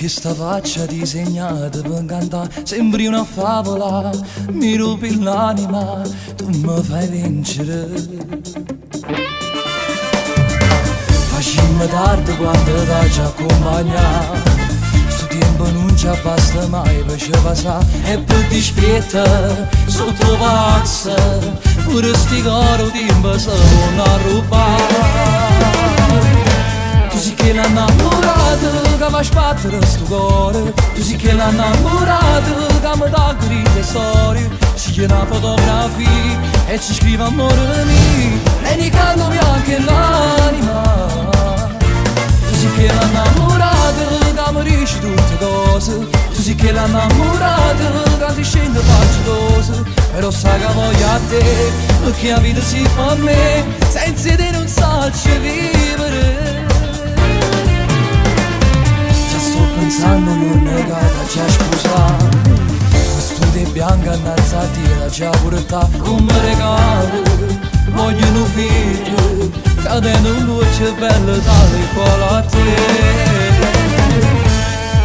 che sta faccia disegnata per cantare sembri una favola, mi rubi l'anima, tu mi fai vincere. Facciamo tardi quando ti ci accompagna, sto tempo non ci basta mai per ci passare, e poi ti spietta sotto pazza, pure sti caro tempo se non rubare. Tu sei che l'innamorato che va a sbattere sto cuore, tu sei che l'innamorato che mi dà grida storie, ci una fotografia e ci scrive amore mio, e ne canto anche l'anima. Tu sei che l'innamorato che mi dice tutte cose, tu sei che l'innamorato che ti scende facilose, però sai che voglio a te, perché la vita si fa a me, senza te non saccio vivere. Pensando non negata ci ha sposato, vestute bianche innalzati la ci ha portato come regalo, voglio un figlio cadendo in luce bella tale quale a te.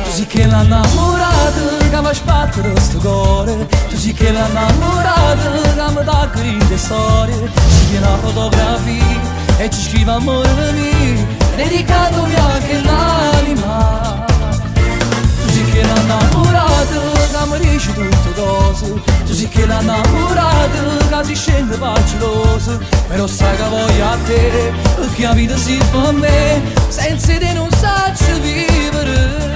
Tu sei che l'innamorato che va a sbattere sto cuore, tu sei che l'innamorato che mi dà grida storie, ci viene una fotografia e ci scrive amore mio, dedicandomi anche l'anima. Tu sei che l'innamorato che mi dice tutte cose, tu sei che l'innamorato che si scende faciloso, però sai che voglio a te, perché la vita si fa a me, senza te non saccio vivere.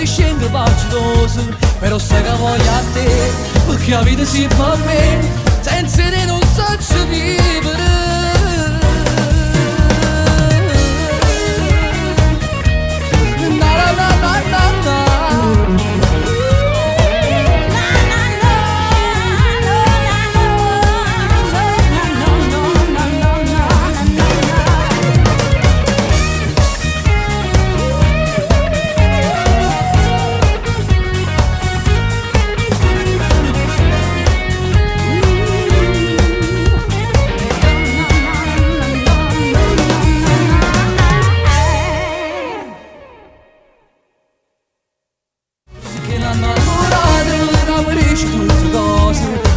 Scende baciloso, però sai che voglio a te, perché la vita si fa a me, senza te non saccio vivere.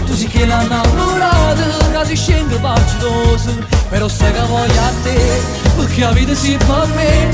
Tu sei che l'innamorato che si scende baciloso, però sai che voglio a te, perché la vita si fa a me,